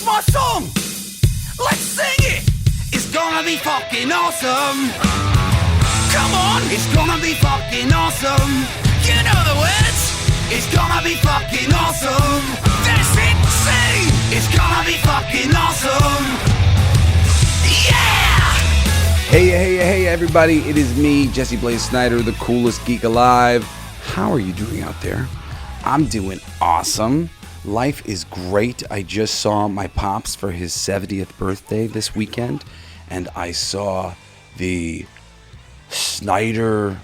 my song. Let's sing it. It's gonna be fucking awesome. Come on, it's gonna be fucking awesome. You know the words. It's gonna be fucking awesome. That's it, sing. It's gonna be fucking awesome. Yeah! Hey, everybody. It is me, Jesse Blaze Snyder, the Coolest Geek Alive. How are you doing out there? I'm doing awesome. Life is great. I just saw my pops for his 70th birthday this weekend, and I saw the Snyder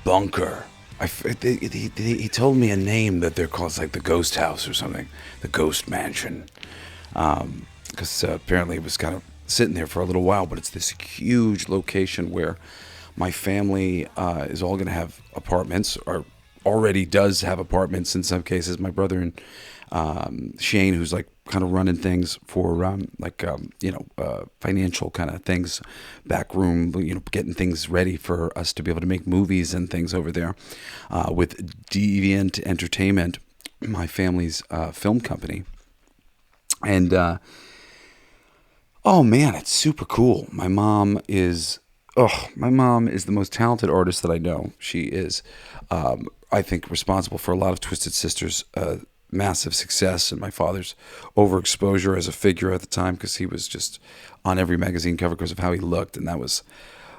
Bunker. He told me a name that they're called. It's like the Ghost House or something, the Ghost Mansion, because apparently it was kind of sitting there for a little while. But it's this huge location where my family is all going to have apartments, or already does have apartments in some cases. My brother and Shane, who's like kind of running things for financial kind of things, back room, getting things ready for us to be able to make movies and things over there with Deviant Entertainment, my family's film company. And oh man, it's super cool. My mom is the most talented artist that I know. She is, I think, responsible for a lot of Twisted Sister's massive success and my father's overexposure as a figure at the time, because he was just on every magazine cover because of how he looked, and that was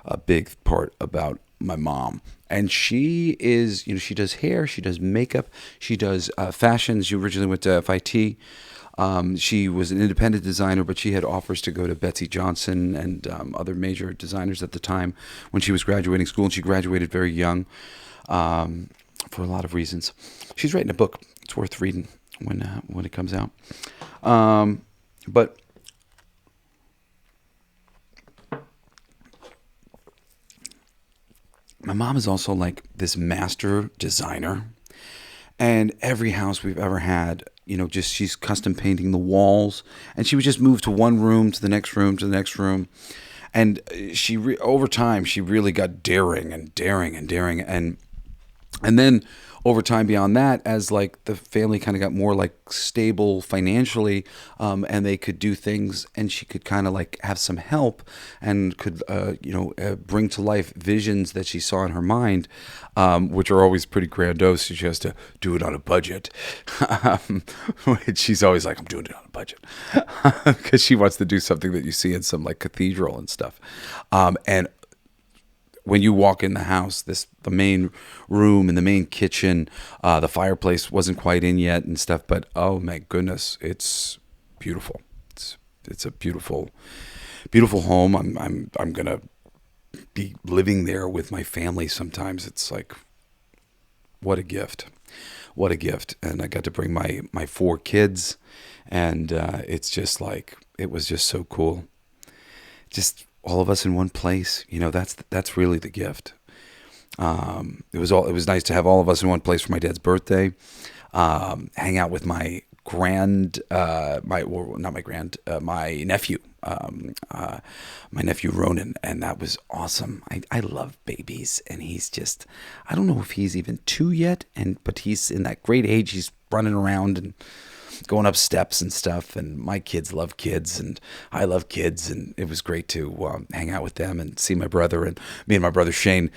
a big part about my mom. And she is, she does hair, she does makeup, she does fashion. She originally went to FIT. She was an independent designer, but she had offers to go to Betsy Johnson and other major designers at the time when she was graduating school, and she graduated very young for a lot of reasons. She's writing a book. It's worth reading when it comes out. But my mom is also like this master designer, and every house we've ever had, she's custom painting the walls, and she would just move to one room, to the next room, to the next room. And over time, she really got daring, and then over time beyond that, as like the family kind of got more like stable financially, and they could do things, and she could kind of like have some help and could, bring to life visions that she saw in her mind, which are always pretty grandiose. She has to do it on a budget. She's always like, I'm doing it on a budget, because she wants to do something that you see in some like cathedral and stuff. And when you walk in the house, the main room and the main kitchen, the fireplace wasn't quite in yet and stuff, but oh my goodness, it's beautiful. It's a beautiful, beautiful home. I'm gonna be living there with my family sometimes. It's like, what a gift. And I got to bring my 4 kids, and it's just like, it was just so cool. Just all of us in one place, that's really the gift. It was nice to have all of us in one place for my dad's birthday. Hang out with my nephew, my nephew Ronan, and that was awesome. I love babies, and he's just, I don't know if he's even 2 yet, but he's in that great age. He's running around and going up steps and stuff, and my kids love kids, and I love kids, and it was great to hang out with them and see my brother. And me and my brother Shane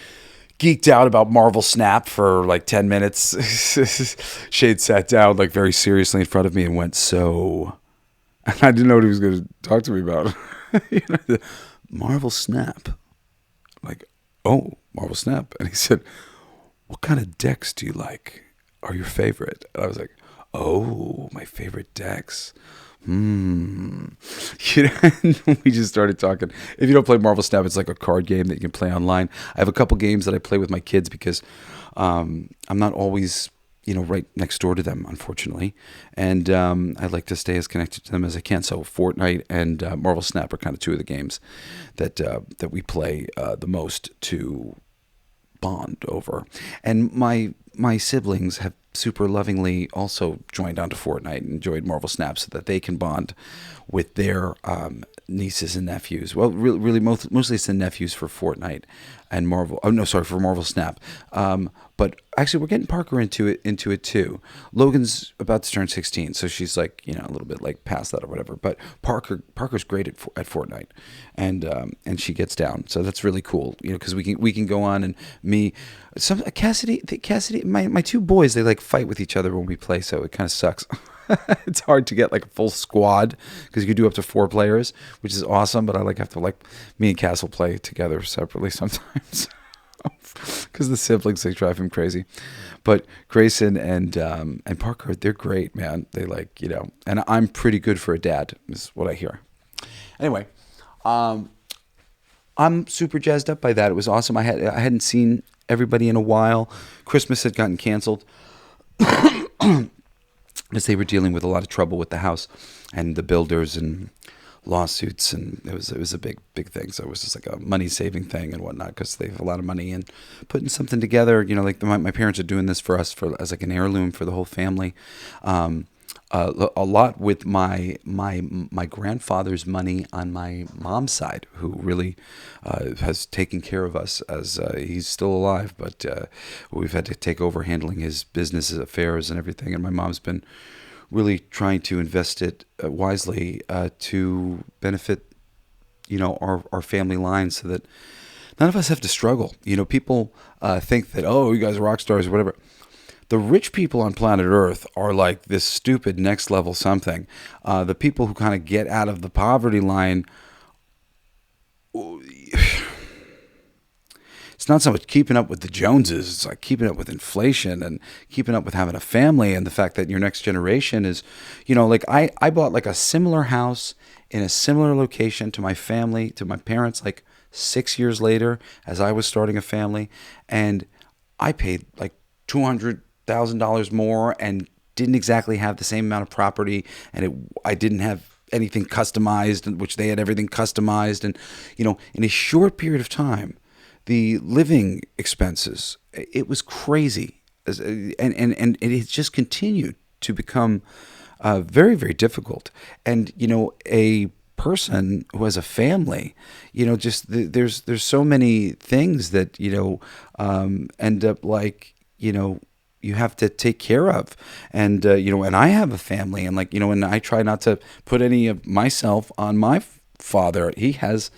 geeked out about Marvel Snap for like 10 minutes. Shane sat down like very seriously in front of me and went, so, and I didn't know what he was going to talk to me about. Marvel Snap. Like, oh, Marvel Snap. And he said, what kind of decks do you like? Are your favorite? And I was like, oh, my favorite decks. We just started talking. If you don't play Marvel Snap, it's like a card game that you can play online. I have a couple games that I play with my kids because I'm not always, right next door to them, unfortunately. And I like to stay as connected to them as I can. So Fortnite and Marvel Snap are kind of 2 of the games that we play the most to bond over. And my siblings have super lovingly also joined onto Fortnite and enjoyed Marvel Snap so that they can bond with their nieces and nephews. Well, really mostly it's the nephews for Fortnite and Marvel. Oh no, sorry, for Marvel Snap. But actually, we're getting Parker into it too. Logan's about to turn 16, so she's like, you know, a little bit like past that or whatever. But Parker's great at Fortnite, and she gets down. So that's really cool, you know, because we can go on and Cassidy, my two boys, they like fight with each other when we play, so it kind of sucks. It's hard to get like a full squad because you can do up to 4 players, which is awesome. But I have to me and Cass will play together separately sometimes because the siblings, they drive him crazy. But Grayson and Parker, they're great, man. They you know, and I'm pretty good for a dad, is what I hear. Anyway, I'm super jazzed up by that. It was awesome. I hadn't seen everybody in a while. Christmas had gotten canceled. Because they were dealing with a lot of trouble with the house and the builders and lawsuits, and it was a big thing. So it was just like a money saving thing and whatnot, because they have a lot of money and putting something together. You know, like my parents are doing this for us as like an heirloom for the whole family. A lot with my grandfather's money on my mom's side, who really has taken care of us as he's still alive, but we've had to take over handling his business affairs and everything. And my mom's been really trying to invest it wisely to benefit, you know, our family line, so that none of us have to struggle. You know, people think that, oh, you guys are rock stars or whatever. The rich people on planet Earth are like this stupid next level something. The people who kind of get out of the poverty line, it's not so much keeping up with the Joneses. It's like keeping up with inflation and keeping up with having a family, and the fact that your next generation is, you know, like I bought like a similar house in a similar location to my family, to my parents, like 6 years later as I was starting a family, and I paid like $200,000 more and didn't exactly have the same amount of property, and I didn't have anything customized, which they had everything customized. And, you know, in a short period of time, the living expenses, it was crazy. And it just continued to become very, very difficult. And, you know, a person who has a family, you know, just there's so many things that, you know, end up like, you know, you have to take care of. And, you know, and I have a family, and like, you know, and I try not to put any of myself on my father. He has,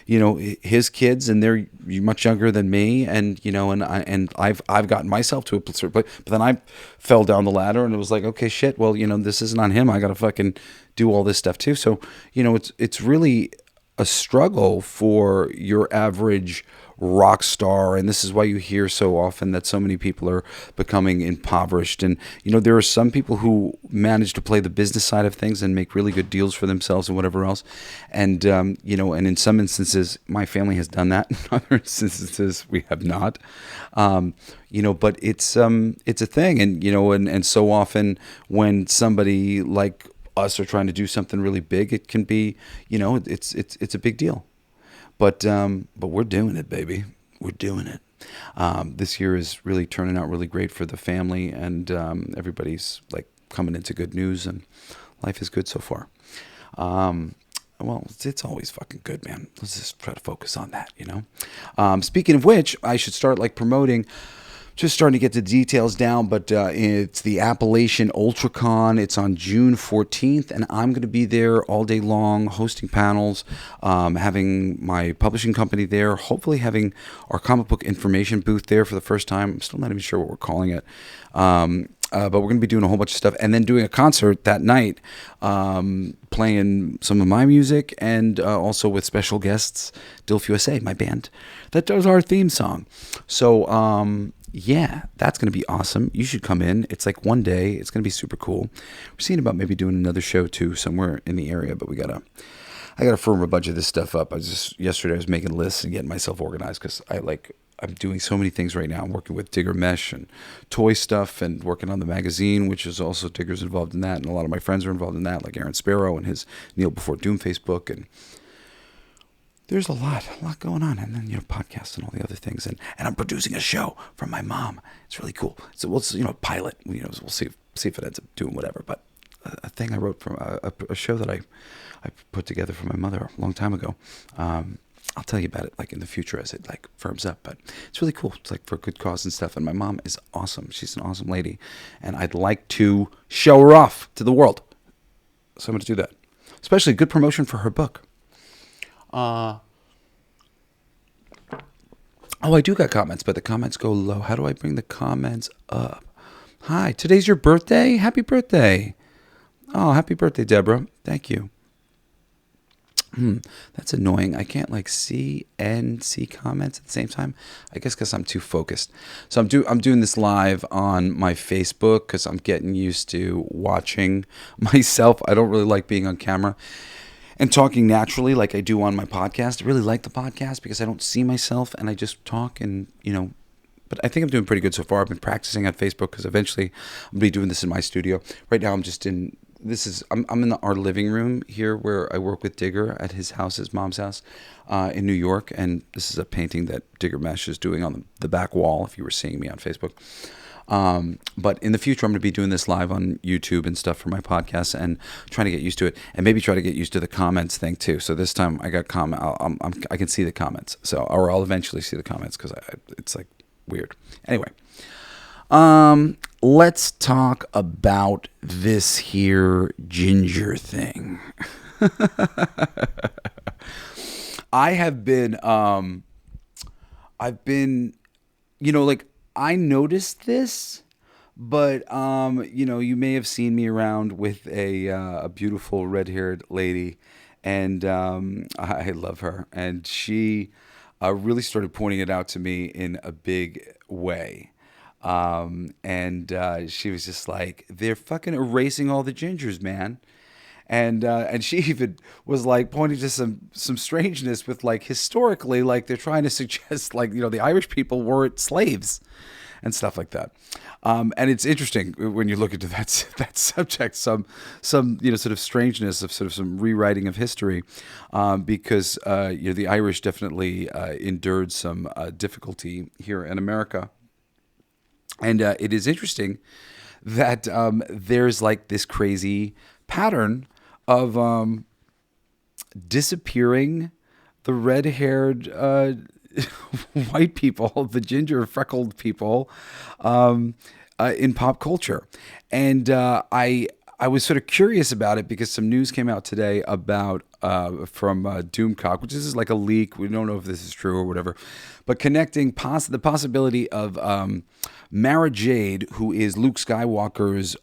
you know, his kids, and they're much younger than me. And, you know, and I've gotten myself to a certain place, but then I fell down the ladder, and it was like, okay, shit. Well, you know, this isn't on him. I got to fucking do all this stuff too. So, you know, it's really a struggle for your average rock star, and this is why you hear so often that so many people are becoming impoverished. And, you know, there are some people who manage to play the business side of things and make really good deals for themselves and whatever else. And, you know, and in some instances, my family has done that. In other instances, we have not. You know, but it's a thing. And, you know, and so often when somebody like us are trying to do something really big, it can be, you know, it's a big deal. But we're doing it, baby. We're doing it. This year is really turning out really great for the family, and everybody's like coming into good news, and life is good so far. Well, it's always fucking good, man. Let's just try to focus on that, you know. Speaking of which, I should start like promoting. Just starting to get the details down, but it's the Appalachian UltraCon. It's on June 14th, and I'm going to be there all day long, hosting panels, having my publishing company there, hopefully having our comic book information booth there for the first time. I'm still not even sure what we're calling it. But we're going to be doing a whole bunch of stuff, and then doing a concert that night, playing some of my music, and also with special guests, Dilf USA, my band, that does our theme song. So, yeah, that's going to be awesome. You should come in. It's like one day. It's going to be super cool. We're seeing about maybe doing another show too somewhere in the area, but I gotta firm a bunch of this stuff up. Yesterday I was making lists and getting myself organized, because I'm doing so many things right now. I'm working with Digger Mesh and toy stuff, and working on the magazine, which is also Digger's involved in that, and a lot of my friends are involved in that, like Aaron Sparrow and his Kneel Before Doom Facebook. And there's a lot going on, and then podcasts and all the other things, and I'm producing a show from my mom. It's really cool. So we'll pilot. We'll see if it ends up doing whatever. But a thing I wrote from a show that I put together for my mother a long time ago. I'll tell you about it like in the future as it like firms up, but it's really cool. It's like for a good cause and stuff. And my mom is awesome. She's an awesome lady, and I'd like to show her off to the world. So I'm going to do that. Especially good promotion for her book. Oh, I do got comments, but the comments go low. How do I bring the comments up? Hi, today's your birthday? Happy birthday. Oh, happy birthday, Deborah. Thank you. That's annoying. I can't like see and see comments at the same time. I guess because I'm too focused. So I'm doing this live on my Facebook because I'm getting used to watching myself. I don't really like being on camera and talking naturally like I do on my podcast. I really like the podcast because I don't see myself and I just talk and But I think I'm doing pretty good so far. I've been practicing on Facebook because eventually I'm gonna be doing this in my studio. Right now I'm just in. I'm in our living room here where I work with Digger at his house, his mom's house, in New York. And this is a painting that Digger Mesh is doing on the back wall, if you were seeing me on Facebook. But in the future, I'm going to be doing this live on YouTube and stuff for my podcast and trying to get used to it and maybe try to get used to the comments thing too. So this time I got I can see the comments. Or I'll eventually see the comments because it's like weird. Anyway. Let's talk about this here ginger thing. I've been, I noticed this, but, you may have seen me around with a beautiful red-haired lady, and, I love her, and she, really started pointing it out to me in a big way. She was just like, they're fucking erasing all the gingers, man. And she even was like pointing to some strangeness with like historically, like they're trying to suggest like, the Irish people weren't slaves and stuff like that. And it's interesting when you look into that subject, some sort of strangeness of sort of some rewriting of history, because the Irish definitely endured some difficulty here in America. And it is interesting that there's like this crazy pattern of disappearing the red-haired white people, the ginger freckled people in pop culture. And I was sort of curious about it because some news came out today about from Doomcock, which is like a leak. We don't know if this is true or whatever, but connecting the possibility of Mara Jade, who is Luke Skywalker's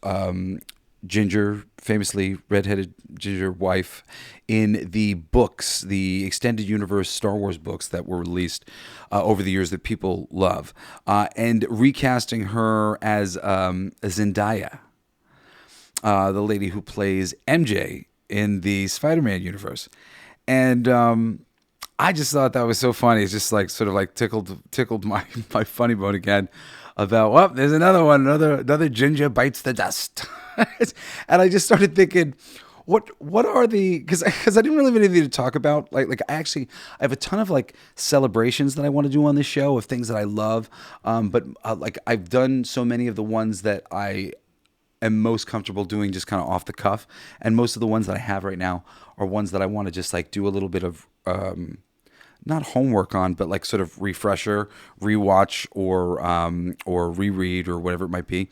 ginger, famously redheaded ginger wife in the books, the extended universe Star Wars books that were released over the years that people love, and recasting her as Zendaya, the lady who plays MJ in the Spider-Man universe. And I just thought that was so funny. It's just like sort of like tickled my funny bone again about, well, there's another one, another ginger bites the dust. And I just started thinking, what are the, because I didn't really have anything to talk about. Like I have a ton of like celebrations that I want to do on this show of things that I love. But like I've done so many of the ones that I am most comfortable doing just kind of off the cuff. And most of the ones that I have right now are ones that I want to just like do a little bit of, not homework on, but like sort of refresher, rewatch, or reread, or whatever it might be.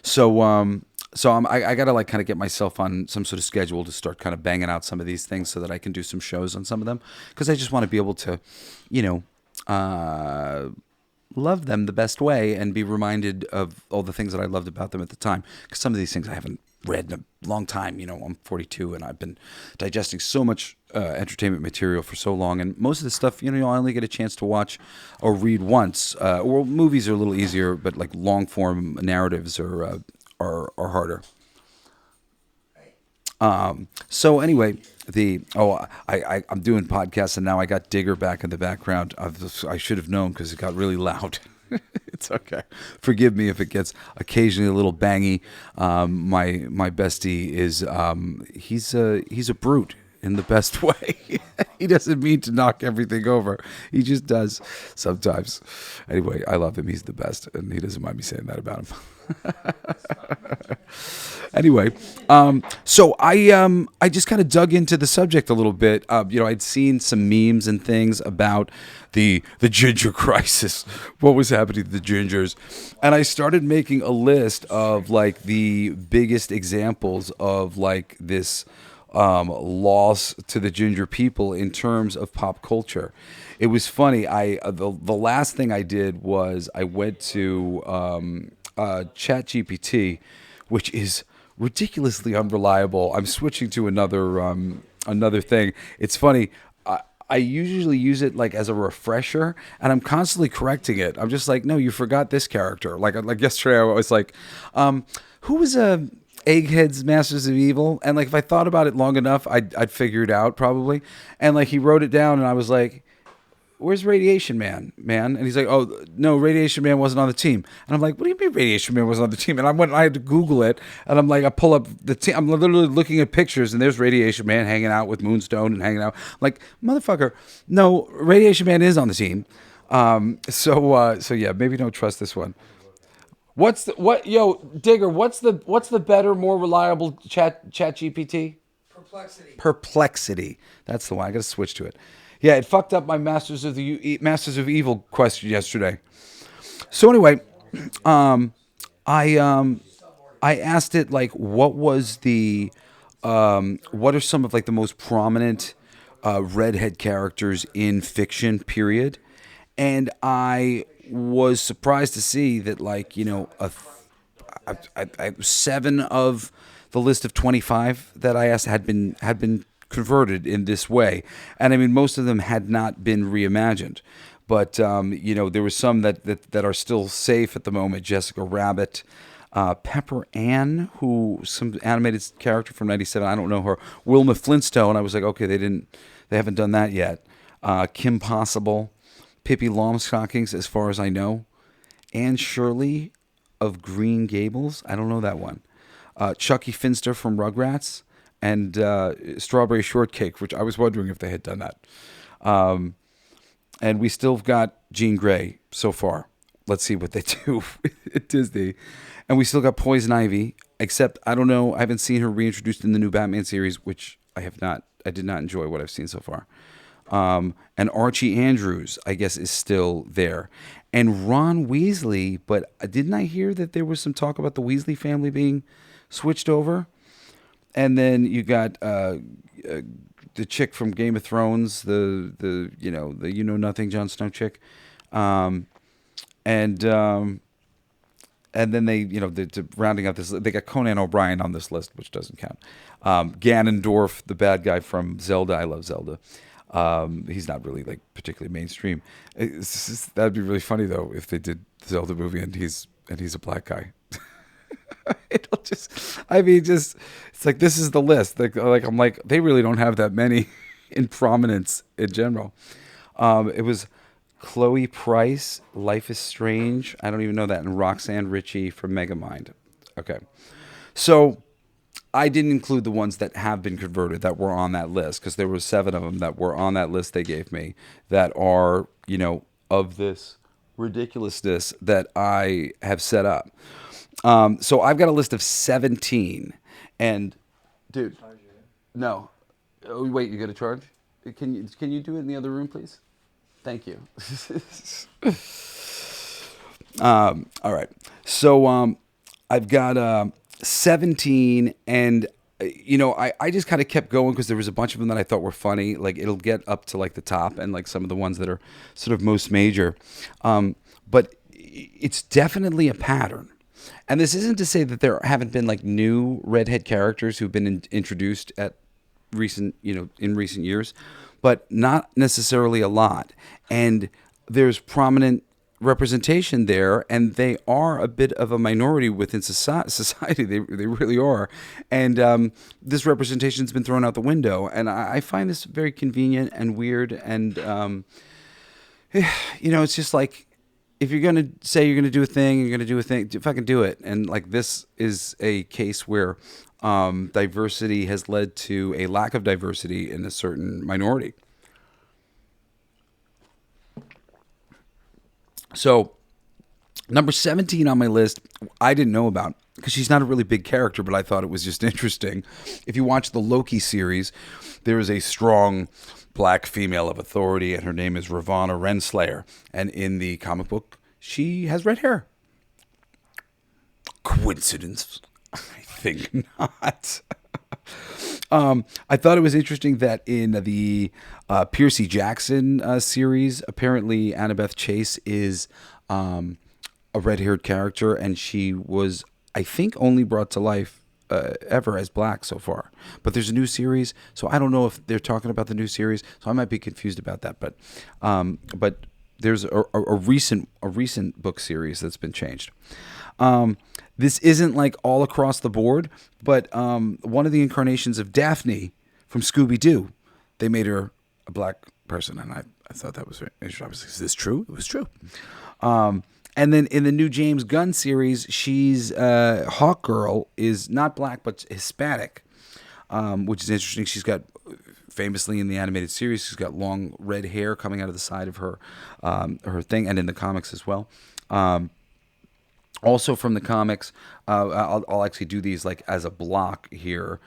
So I got to like kind of get myself on some sort of schedule to start kind of banging out some of these things so that I can do some shows on some of them, because I just want to be able to, love them the best way and be reminded of all the things that I loved about them at the time. Because some of these things I haven't read in a long time. I'm 42 and I've been digesting so much entertainment material for so long, and most of the stuff I only get a chance to watch or read once. Or movies are a little easier, but like long form narratives are harder. So anyway, I'm doing podcasts, and now I got Digger back in the background. I should have known because it got really loud. It's okay. Forgive me if it gets occasionally a little bangy. My bestie is he's a brute. in the best way. He doesn't mean to knock everything over. He just does sometimes. Anyway, I love him. He's the best, and he doesn't mind me saying that about him. Anyway, so I just kind of dug into the subject a little bit. I'd seen some memes and things about the ginger crisis, what was happening to the gingers, and I started making a list of like the biggest examples of like this loss to the ginger people in terms of pop culture. It was funny. The last thing I did was I went to ChatGPT, which is ridiculously unreliable. I'm switching to another thing. It's funny. I usually use it like as a refresher, and I'm constantly correcting it. I'm just like, no, you forgot this character. Like yesterday, I was like, who was Egghead's Masters of Evil? And like if I thought about it long enough, I'd figure it out probably. And like he wrote it down, and I was like, where's Radiation Man? And he's like, oh, no, Radiation Man wasn't on the team. And I'm like, what do you mean Radiation Man wasn't on the team? And I had to Google it, and I'm like, I pull up the team. I'm literally looking at pictures, and there's Radiation Man hanging out with Moonstone and hanging out. I'm like, motherfucker, no, Radiation Man is on the team. So yeah, maybe don't trust this one. Digger, what's the better, more reliable chat GPT? Perplexity. That's the one. I got to switch to it. Yeah, it fucked up my Masters of Evil question yesterday. So anyway, I asked it like, what are some of like the most prominent redhead characters in fiction? Period. And I was surprised to see that like I 7 of the list of 25 that I asked had been converted in this way, and I mean most of them had not been reimagined, but there were some that are still safe at the moment. Jessica Rabbit, Pepper Ann, who some animated character from '97. I don't know her. Wilma Flintstone. I was like, okay, they haven't done that yet. Kim Possible, Pippi Longstockings, as far as I know, Anne Shirley of Green Gables. I don't know that one. Chucky Finster from Rugrats. And Strawberry Shortcake, which I was wondering if they had done that. And we still got Jean Grey so far. Let's see what they do at Disney. And we still got Poison Ivy, except I don't know. I haven't seen her reintroduced in the new Batman series, which I have not. I did not enjoy what I've seen so far. And Archie Andrews, I guess, is still there. And Ron Weasley, but didn't I hear that there was some talk about the Weasley family being switched over? And then you got the chick from Game of Thrones, the nothing Jon Snow chick, and then they they're rounding out this. They got Conan O'Brien on this list, which doesn't count. Ganondorf, the bad guy from Zelda. I love Zelda. He's not really like particularly mainstream. That'd be really funny though if they did the Zelda movie and he's a black guy. It's like, this is the list. Like I'm like, they really don't have that many in prominence in general. It was Chloe Price, Life is Strange. I don't even know that. And Roxanne Ritchie from Megamind. Okay. So I didn't include the ones that have been converted that were on that list, because there were 7 of them that were on that list they gave me that are, of this ridiculousness that I have set up. So I've got a list of 17, and dude, no, oh, wait, you got a charge? Can you do it in the other room, please? Thank you. All right. So I've got 17, and I just kind of kept going because there was a bunch of them that I thought were funny. Like it'll get up to like the top, and like some of the ones that are sort of most major, but it's definitely a pattern. And this isn't to say that there haven't been like new redhead characters who've been introduced in recent years, but not necessarily a lot. And there's prominent representation there, and they are a bit of a minority within society. They really are. And this representation's been thrown out the window. And I find this very convenient and weird. And, it's just like, if you're going to say you're going to do a thing, you're going to do a thing, fucking do it. And like this is a case where diversity has led to a lack of diversity in a certain minority. So, number 17 on my list, I didn't know about because she's not a really big character, but I thought it was just interesting. If you watch the Loki series, there is a strong black female of authority, and her name is Ravonna Renslayer. And in the comic book, she has red hair. Coincidence? I think not. I thought it was interesting that in the Percy Jackson series, apparently Annabeth Chase is a red-haired character, and she was, I think, only brought to life ever as black so far. But there's a new series, so I don't know if they're talking about the new series, so I might be confused about that. But there's a recent book series that's been changed. This isn't like all across the board, but one of the incarnations of Daphne from Scooby-Doo, they made her a black person, and I thought that was very interesting. I was like, is this true? It was true. And then in the new James Gunn series, she's Hawk Girl is not black but Hispanic, which is interesting. She's got, famously in the animated series, she's got long red hair coming out of the side of her thing, and in the comics as well. Also from the comics, I'll actually do these like as a block here.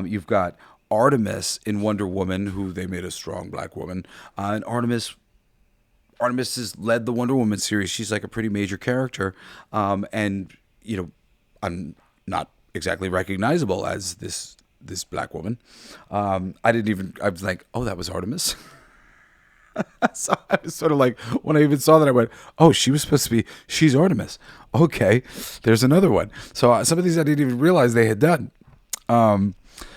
You've got Artemis in Wonder Woman, who they made a strong black woman, and Artemis has led the Wonder Woman series. She's like a pretty major character, and I'm not exactly recognizable as this black woman. I was like, oh, that was Artemis. So I was sort of like, when I even saw that, I went, oh, she's Artemis. Okay, there's another one. So some of these I didn't even realize they had done.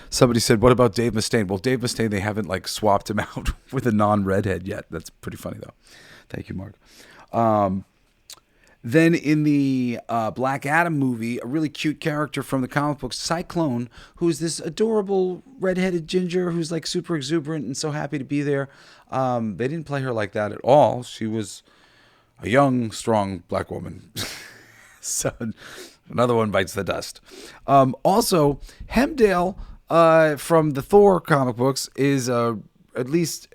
Somebody said, what about Dave Mustaine? Well, Dave Mustaine, they haven't like swapped him out with a non-redhead yet. That's pretty funny though. Thank you, Mark. Then in the Black Adam movie, a really cute character from the comic book, Cyclone, who's this adorable redheaded ginger who's like super exuberant and so happy to be there. They didn't play her like that at all. She was a young, strong black woman. So another one bites the dust. Also, Hemdale from the Thor comic books is at least,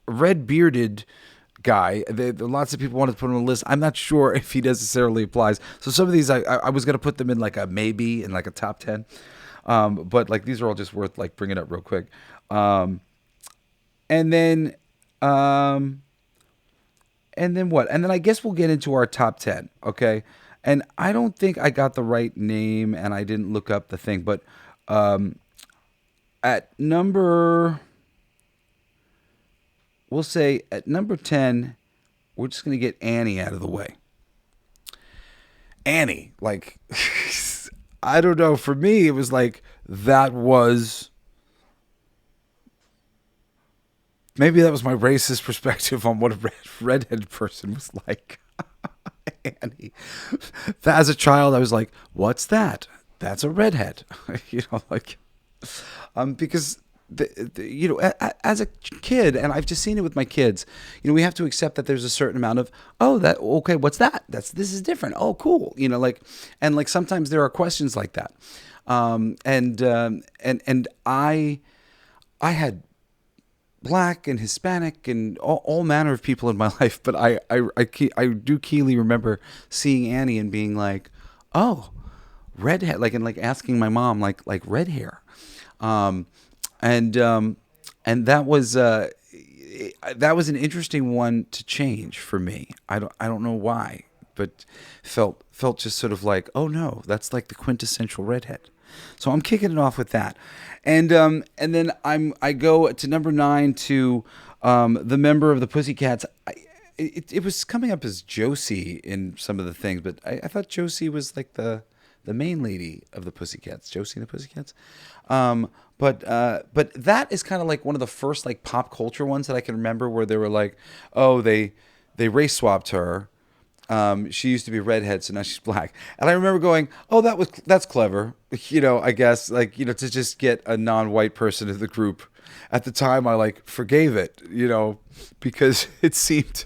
red-bearded guy. Lots of people wanted to put him on the list. I'm not sure if he necessarily applies. So some of these I was going to put them in like a maybe, in like a top 10. But like these are all just worth like bringing up real quick. And then what? And then I guess we'll get into our top 10, okay? And I don't think I got the right name, and I didn't look up the thing, but we'll say at number 10, we're just going to get Annie out of the way. Annie, like, I don't know. For me, it was like, that was... Maybe that was my racist perspective on what a redheaded person was like. Annie. As a child, I was like, what's that? That's a redhead. Because... as a kid, and I've just seen it with my kids, we have to accept that there's a certain amount of, okay, what's that? This is different. Oh, cool. And sometimes there are questions like that. And I had black and Hispanic and all manner of people in my life, but I do keenly remember seeing Annie and being like, oh, redhead, and asking my mom, like red hair. And that was an interesting one to change for me. I don't know why, but felt just sort of like, oh no, that's like the quintessential redhead. So I'm kicking it off with that, and then I go to number 9 to the member of the Pussycats. It was coming up as Josie in some of the things, but I thought Josie was like the main lady of the Pussycats, Josie and the Pussycats. But that is kind of like one of the first like pop culture ones that I can remember where they were like, oh, they race swapped her. She used to be redhead, so now she's black. And I remember going, oh, that's clever. I guess to just get a non-white person in the group. At the time, I like forgave it, because it seemed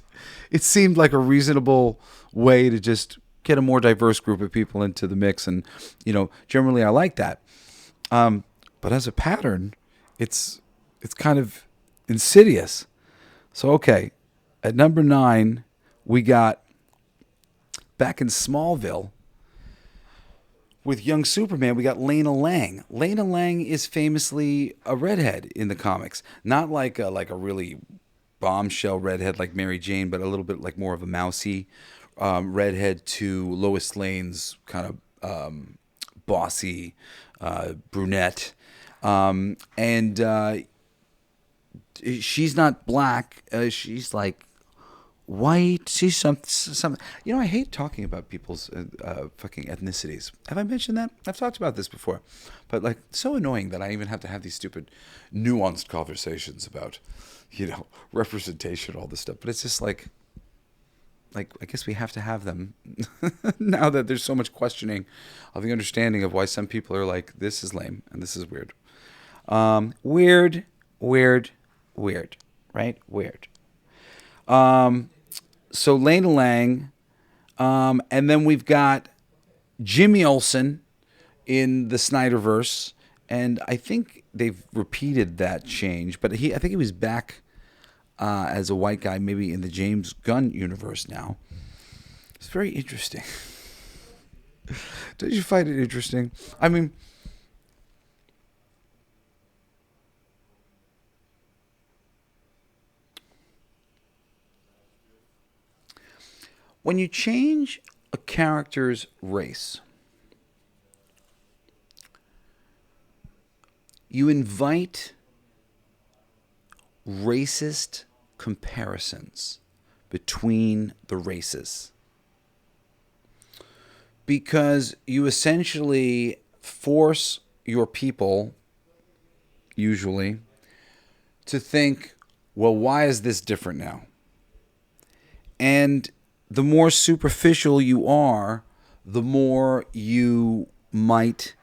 like a reasonable way to just get a more diverse group of people into the mix, and generally I like that. But as a pattern, it's kind of insidious. So okay, at number 9, we got back in Smallville with young Superman. We got Lena Lang. Lena Lang is famously a redhead in the comics, not like a really bombshell redhead like Mary Jane, but a little bit like more of a mousy redhead to Lois Lane's kind of bossy brunette. And she's not black. She's like white. She's some. I hate talking about people's fucking ethnicities. Have I mentioned that? I've talked about this before, but like, so annoying that I even have to have these stupid, nuanced conversations about, representation, all this stuff. But it's just like I guess we have to have them now that there's so much questioning of the understanding of why some people are like, this is lame and this is weird. Weird, right? Weird. So Lena Lang, and then we've got Jimmy Olsen in the Snyderverse, and I think they've repeated that change, but I think he was back as a white guy, maybe in the James Gunn universe now. It's very interesting. Don't you find it interesting? I mean, when you change a character's race, you invite racist comparisons between the races, because you essentially force your people, usually, to think, well, why is this different now? And the more superficial you are, the more you might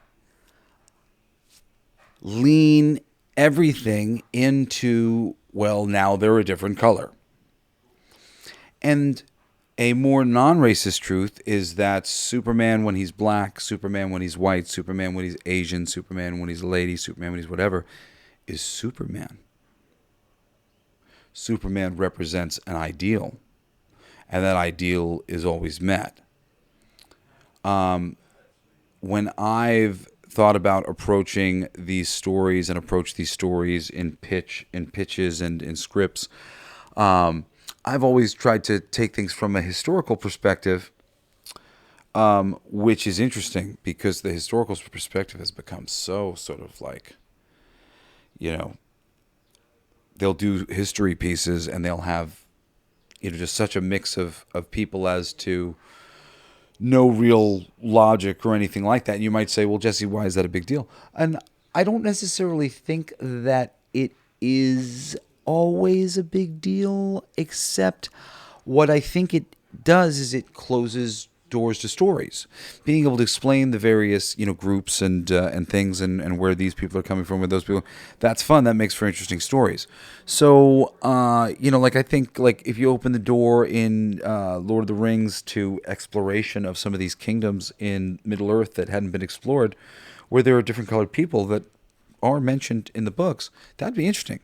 lean everything into, well, now they're a different color. And a more non-racist truth is that Superman when he's black, Superman when he's white, Superman when he's Asian, Superman when he's a lady, Superman when he's whatever, is Superman. Superman represents an ideal, and that ideal is always met. When I've thought about approaching these stories and approach these stories in pitches and in scripts, I've always tried to take things from a historical perspective, which is interesting because the historical perspective has become so sort of like, they'll do history pieces and they'll have, just such a mix of people as to no real logic or anything like that. And you might say, well, Jesse, why is that a big deal? And I don't necessarily think that it is always a big deal, except what I think it does is it closes doors to stories. Being able to explain the various, groups and things and where these people are coming from, where those people, that's fun. That makes for interesting stories. So, I think, if you open the door in Lord of the Rings to exploration of some of these kingdoms in Middle Earth that hadn't been explored, where there are different colored people that are mentioned in the books, that'd be interesting.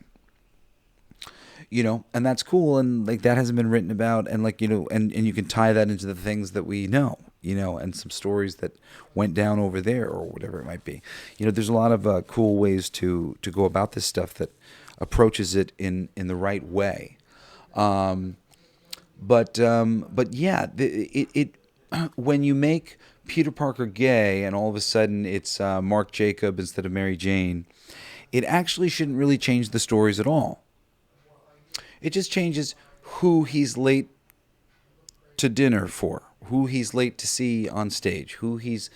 And that's cool, and that hasn't been written about, and and you can tie that into the things that we know, and some stories that went down over there or whatever it might be. There's a lot of cool ways to go about this stuff that approaches it in the right way. But yeah, it when you make Peter Parker gay and all of a sudden it's Mark Jacob instead of Mary Jane, it actually shouldn't really change the stories at all. It just changes who he's late to dinner for, who he's late to see on stage, who he's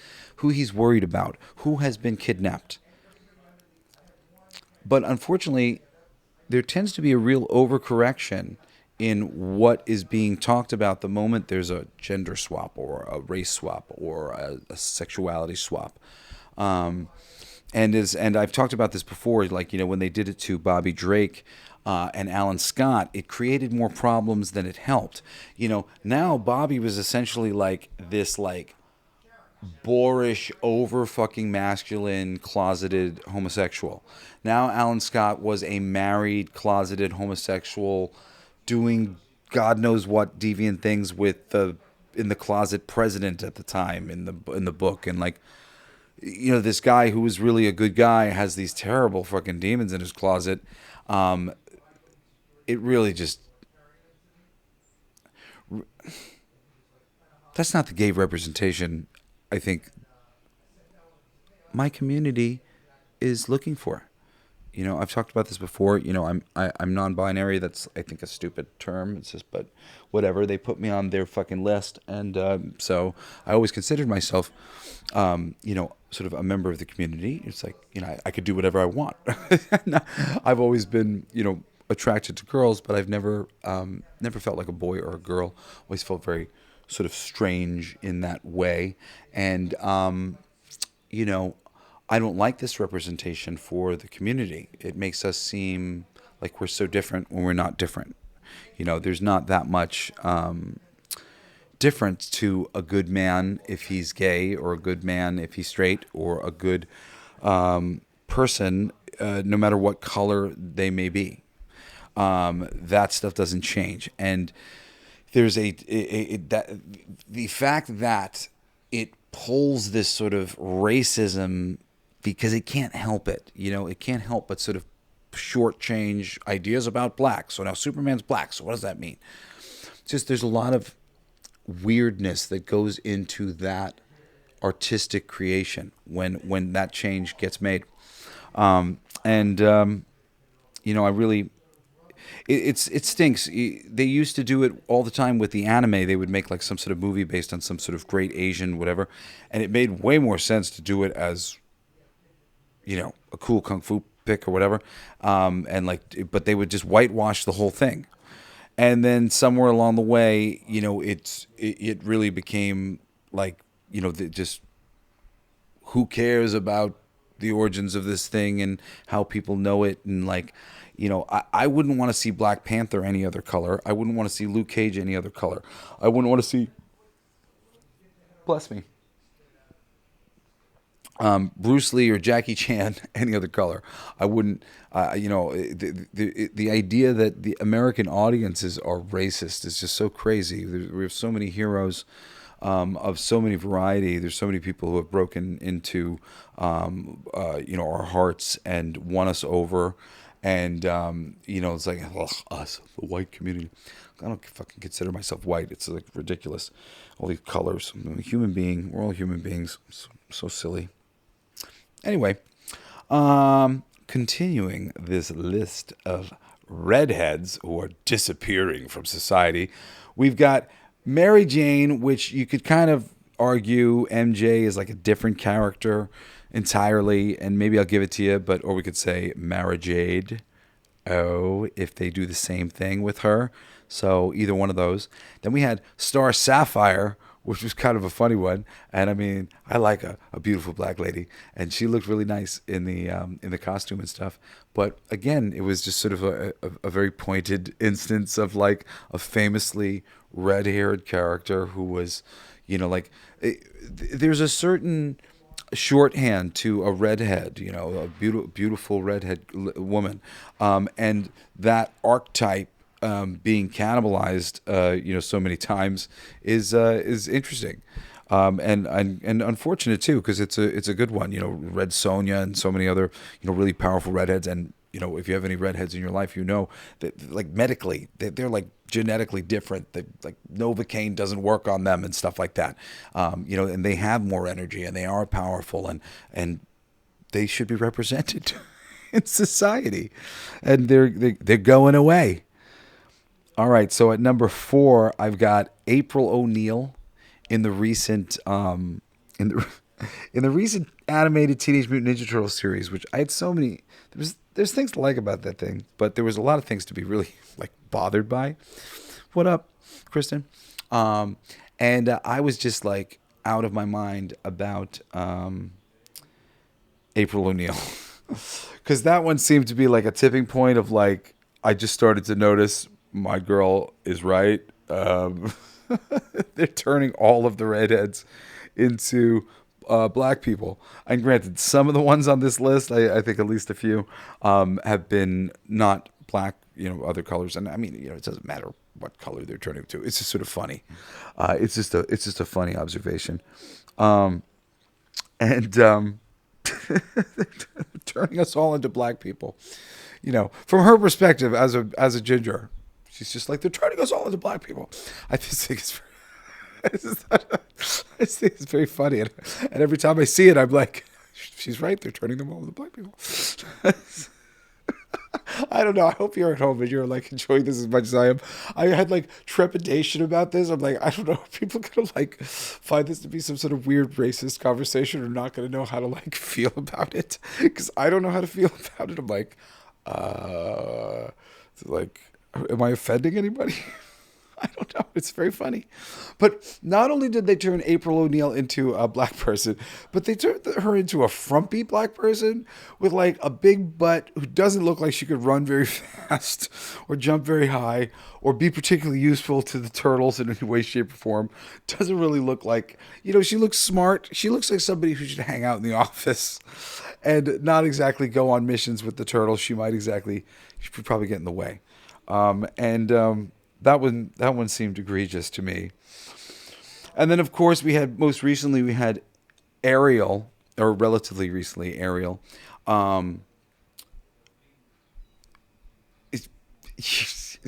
worried about, who has been kidnapped. But unfortunately, there tends to be a real overcorrection in what is being talked about the moment there's a gender swap or a race swap or a sexuality swap. and I've talked about this before, like, when they did it to Bobby Drake and Alan Scott, it created more problems than it helped. Now Bobby was essentially like this, like, boorish, over fucking masculine, closeted homosexual. Now Alan Scott was a married, closeted homosexual, doing God knows what deviant things with the in the closet president at the time in the book, and like, this guy who was really a good guy has these terrible fucking demons in his closet. It really just, that's not the gay representation I think my community is looking for. I've talked about this before. I'm non-binary. That's, I think, a stupid term. It's just, but whatever. They put me on their fucking list, and so I always considered myself, sort of a member of the community. It's like, I could do whatever I want. I've always been, attracted to girls, but I've never felt like a boy or a girl. Always felt very sort of strange in that way, and I don't like this representation for the community. It makes us seem like we're so different when we're not different. There's not that much difference to a good man if he's gay, or a good man if he's straight, or a good person, no matter what color they may be. That stuff doesn't change. And there's the fact that it pulls this sort of racism, because it can't help it. It can't help but sort of shortchange ideas about blacks. So now Superman's black. So what does that mean? It's just, there's a lot of weirdness that goes into that artistic creation when that change gets made. I really, it stinks. They used to do it all the time with the anime. They would make like some sort of movie based on some sort of great Asian whatever, and it made way more sense to do it as, a cool kung fu pick or whatever, but they would just whitewash the whole thing, and then somewhere along the way, it really became like, just, who cares about the origins of this thing and how people know it, and like, I wouldn't want to see Black Panther any other color. I wouldn't want to see Luke Cage any other color. I wouldn't want to see, bless me, Bruce Lee or Jackie Chan any other color. I wouldn't. The idea that the American audiences are racist is just so crazy. We have so many heroes of so many variety. There's so many people who have broken into our hearts and won us over. And, it's like, us, the white community. I don't fucking consider myself white. It's like ridiculous. All these colors. I'm a human being. We're all human beings. So silly. Anyway, continuing this list of redheads who are disappearing from society, we've got Mary Jane, which you could kind of argue MJ is like a different character entirely, and maybe I'll give it to you, or we could say Mara Jade. If they do the same thing with her. So either one of those. Then we had Star Sapphire, which was kind of a funny one. And I mean, I like a beautiful black lady, and she looked really nice in the costume and stuff. But again, it was just sort of a very pointed instance of like a famously red-haired character who was, there's a certain shorthand to a redhead, a beautiful redhead woman, and that archetype being cannibalized, so many times is interesting, and unfortunate too, because it's a good one. Red Sonja and so many other really powerful redheads, and if you have any redheads in your life, that like medically they're like genetically different. That like Novocaine doesn't work on them and stuff like that. And they have more energy and they are powerful, and they should be represented in society, and they're going away. All right, so at number 4, I've got April O'Neil in the recent in the recent animated Teenage Mutant Ninja Turtles series, which I had so many. There's things to like about that thing, but there was a lot of things to be really like bothered by. What up, Kristen? And I was just like out of my mind about April O'Neil. Because that one seemed to be like a tipping point of like, I just started to notice my girl is right. They're turning all of the redheads into black people. And granted, some of the ones on this list, I think at least a few, have been not black, other colors. And I mean, it doesn't matter what color they're turning to. It's just sort of funny. It's just a funny observation. And turning us all into black people. From her perspective as a ginger, she's just like, they're turning us all into black people. I just think it's very funny. And every time I see it, I'm like, she's right. They're turning them all into black people. I don't know. I hope you're at home and you're like enjoying this as much as I am. I had like trepidation about this. I'm like, I don't know. Are people gonna like find this to be some sort of weird racist conversation or not gonna know how to like feel about it? Because I don't know how to feel about it. I'm like, am I offending anybody? I don't know. It's very funny. But not only did they turn April O'Neil into a black person, but they turned her into a frumpy black person with like a big butt who doesn't look like she could run very fast or jump very high or be particularly useful to the turtles in any way, shape, or form. Doesn't really look like, she looks smart. She looks like somebody who should hang out in the office and not exactly go on missions with the turtles. She could probably get in the way. That one seemed egregious to me. And then, of course, most recently we had Ariel, or relatively recently Ariel. It's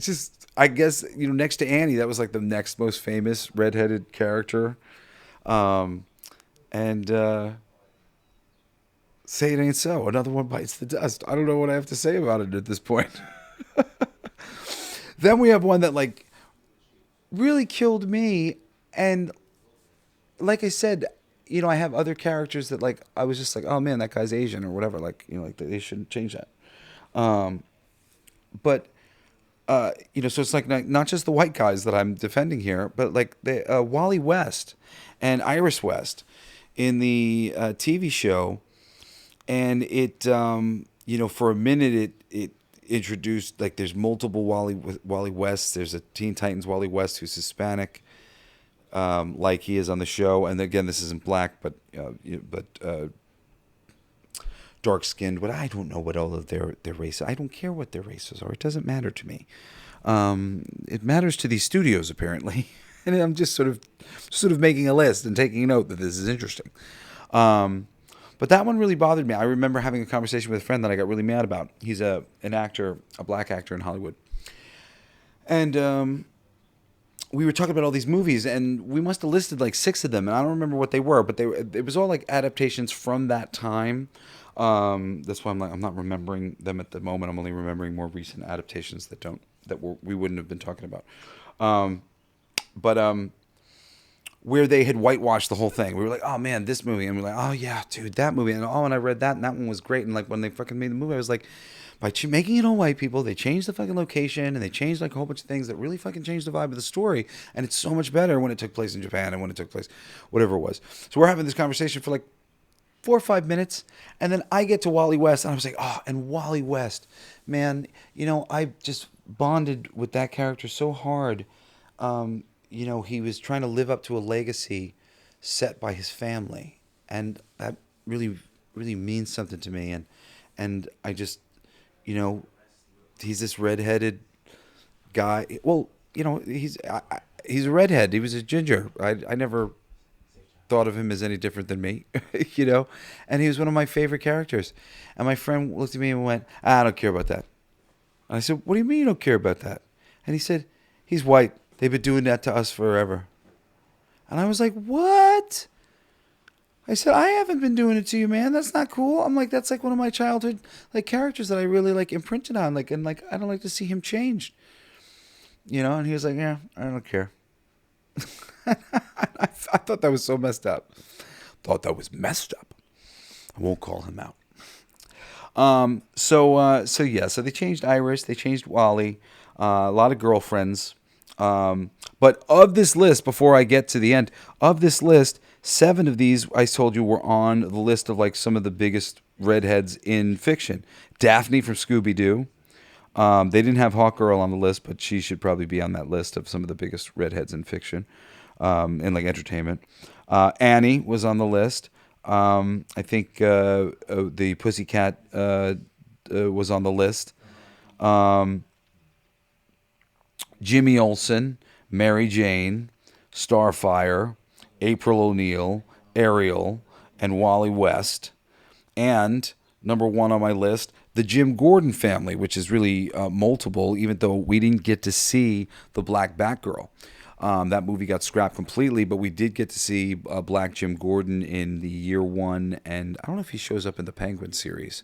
just, I guess, next to Annie, that was like the next most famous redheaded character. Say it ain't so. Another one bites the dust. I don't know what I have to say about it at this point. Then we have one that like really killed me, and like I said, I have other characters that like I was just like, oh man, that guy's Asian or whatever. Like like they shouldn't change that. So it's like not just the white guys that I'm defending here, but like the Wally West and Iris West in the TV show, and it for a minute it introduced like there's multiple Wally Wests. There's a Teen Titans Wally West who's Hispanic, like he is on the show. And again, this isn't black, but dark skinned. But I don't know what all of their races. I don't care what their races are. It doesn't matter to me. It matters to these studios apparently, and I'm just sort of making a list and taking note that this is interesting. But that one really bothered me. I remember having a conversation with a friend that I got really mad about. He's an actor, a black actor in Hollywood. And we were talking about all these movies, and we must have listed like 6 of them, and I don't remember what they were, but it was all like adaptations from that time. That's why I'm not remembering them at the moment. I'm only remembering more recent adaptations we wouldn't have been talking about. Where they had whitewashed the whole thing. We were like, oh man, this movie. And we're like, oh yeah, dude, that movie. And and I read that, and that one was great. And like when they fucking made the movie, I was like, by making it all white people, they changed the fucking location, and they changed like a whole bunch of things that really fucking changed the vibe of the story. And it's so much better when it took place in Japan and when it took place, whatever it was. So we're having this conversation for like 4 or 5 minutes. And then I get to Wally West, and I was like, oh, and Wally West, man, I just bonded with that character so hard. He was trying to live up to a legacy set by his family, and that really, really means something to me. And I just, he's this redheaded guy. Well, he's a redhead. He was a ginger. I never thought of him as any different than me, And he was one of my favorite characters. And my friend looked at me and went, I don't care about that. And I said, what do you mean you don't care about that? And he said, he's white. They've been doing that to us forever. And I was like, what? I said, I haven't been doing it to you, man. That's not cool. I'm like, that's like one of my childhood like characters that I really like imprinted on. Like, and like, I don't like to see him changed. And he was like, yeah, I don't care. I thought that was so messed up. I won't call him out. So they changed Iris. They changed Wally. A lot of girlfriends. But of this list, before I get to the end, of this list, 7 of these I told you were on the list of like some of the biggest redheads in fiction. Daphne from Scooby-Doo. They didn't have Hawkgirl on the list, but she should probably be on that list of some of the biggest redheads in fiction, in like entertainment. Annie was on the list. I think the Pussycat was on the list. Jimmy Olsen, Mary Jane, Starfire, April O'Neil, Ariel, and Wally West. And number one on my list, the Jim Gordon family, which is really multiple, even though we didn't get to see the Black Batgirl. That movie got scrapped completely, but we did get to see Black Jim Gordon in the year one, and I don't know if he shows up in the Penguin series.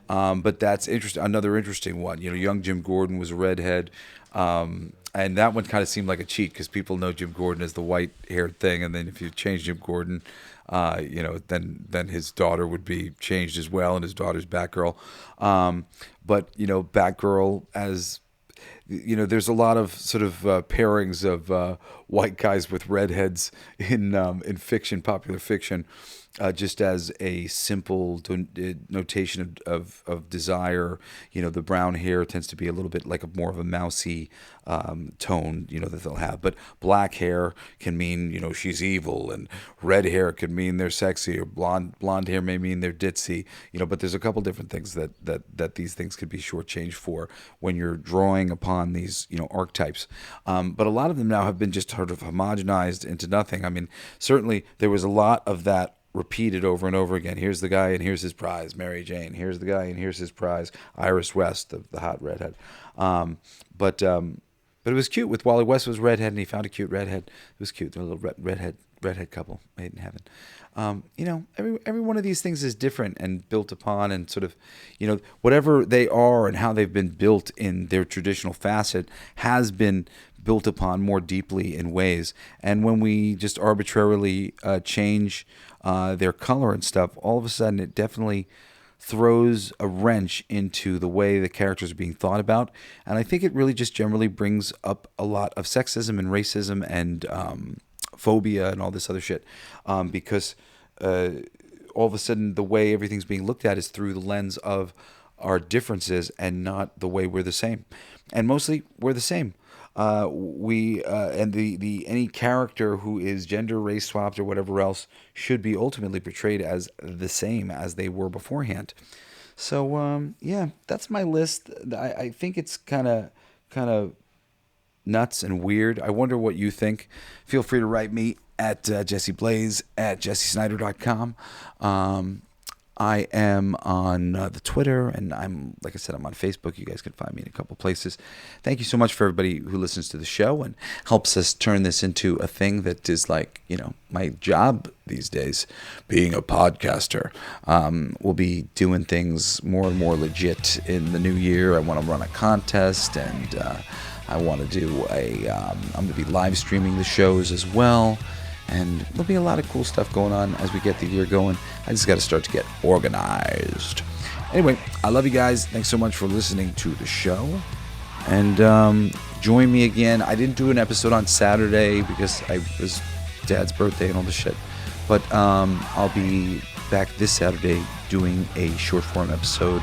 But that's interesting. Another interesting one. Young Jim Gordon was a redhead, and that one kind of seemed like a cheat because people know Jim Gordon as the white-haired thing, and then if you change Jim Gordon, then his daughter would be changed as well, and his daughter's Batgirl. But Batgirl as there's a lot of sort of pairings of white guys with redheads in fiction, popular fiction. Just as a simple notation of desire, the brown hair tends to be a little bit like more of a mousy tone, that they'll have. But black hair can mean, she's evil, and red hair could mean they're sexy, or blonde hair may mean they're ditzy, But there's a couple different things that these things could be shortchanged for when you're drawing upon these, archetypes. But a lot of them now have been just sort of homogenized into nothing. I mean, certainly there was a lot of that repeated over and over again. Here's the guy and here's his prize, Mary Jane. Here's the guy and here's his prize, Iris West, the hot redhead. But it was cute. With Wally West was redhead, and he found a cute redhead. It was cute. They're a little redhead couple made in heaven. Every one of these things is different and built upon, and sort of, whatever they are and how they've been built in their traditional facet has been built upon more deeply in ways. And when we just arbitrarily change their color and stuff, all of a sudden it definitely throws a wrench into the way the characters are being thought about. And I think it really just generally brings up a lot of sexism and racism and phobia and all this other shit, because all of a sudden the way everything's being looked at is through the lens of our differences and not the way we're the same. And mostly we're the same. Any character who is gender, race swapped, or whatever else should be ultimately portrayed as the same as they were beforehand. So that's my list. I think it's kind of nuts and weird. I wonder what you think. Feel free to write me at jesseblaze@jessesnyder.com. I am on the Twitter, and I'm on Facebook. You guys can find me in a couple places. Thank you so much for everybody who listens to the show and helps us turn this into a thing that is my job these days, being a podcaster. We'll be doing things more and more legit in the new year. I want to run a contest, and I want to do I'm going to be live streaming the shows as well. And there'll be a lot of cool stuff going on as we get the year going. I just got to start to get organized. Anyway, I love you guys. Thanks so much for listening to the show. And join me again. I didn't do an episode on Saturday because it was Dad's birthday and all this shit. But I'll be back this Saturday doing a short form episode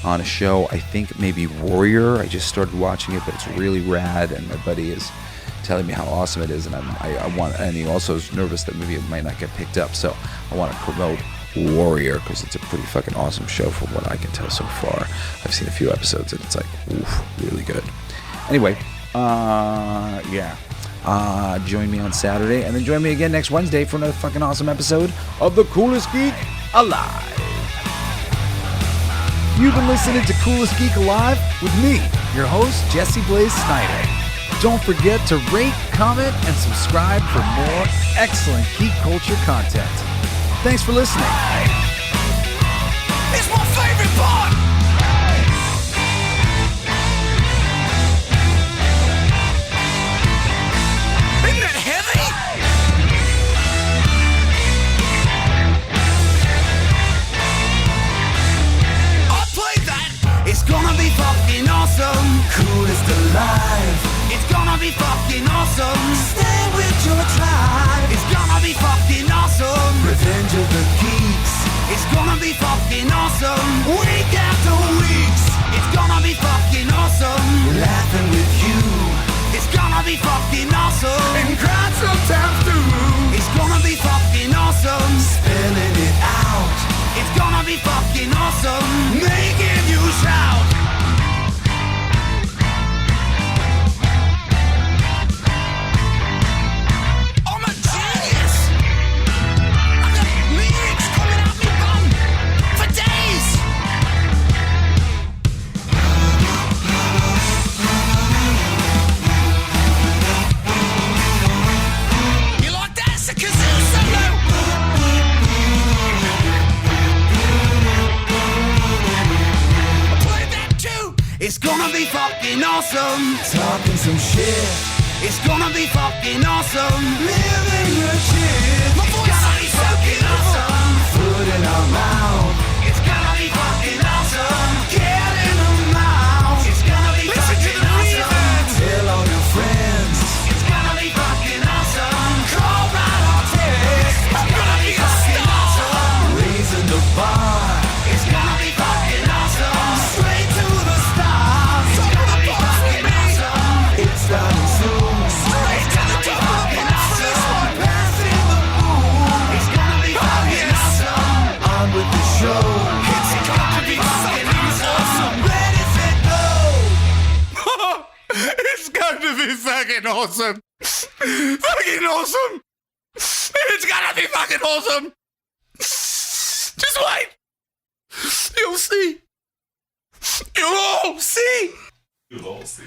on a show. I think maybe Warrior. I just started watching it, but it's really rad. And my buddy is telling me how awesome it is, and I want, and he also is nervous that maybe it might not get picked up, so I want to promote Warrior because it's a pretty fucking awesome show from what I can tell so far. I've seen a few episodes and it's really good. Anyway, join me on Saturday, and then join me again next Wednesday for another fucking awesome episode of the Coolest Geek Alive. You've been listening to Coolest Geek Alive with me, your host, Jesse Blaze Snyder. Don't forget to rate, comment, and subscribe for more excellent geek culture content. Thanks for listening. It's my favorite part! Isn't that heavy? I'll play that! It's gonna be fucking awesome! Coolest alive! It's gonna be fucking awesome. Stay with your tribe. It's gonna be fucking awesome. Revenge of the Geeks. It's gonna be fucking awesome. Week after weeks, it's gonna be fucking awesome. Laughing with you, it's gonna be fucking awesome. And crying sometimes too. It's gonna be fucking awesome. Spilling it out, it's gonna be fucking awesome. Making you shout. I'm a genius. I got lyrics coming out me bum for days. You like that? It's a kazoo solo. I played that too. It's gonna be fucking awesome. Talking some shit. It's gonna be fucking awesome. Living the shit. My voice is fucking awesome. Food in our mouth. It's gonna be fucking awesome. Get in the mouth. It's gonna be fucking awesome. Tell all your friends. It's gonna be fucking awesome. Call right or text. It's gonna be fucking awesome. Raising the bar. It's gonna be fucking awesome. Straight to the stars. It's gonna be fucking awesome. It's starting soon. Straight to the top of the awesome. Passing the moon. It's gonna be fucking awesome. On with the show. It's gonna be fucking awesome. Ready, set, go. It's going to be fucking awesome. Fucking awesome. It's gonna be fucking awesome. Just wait. You'll see. You'll all see. You'll all see.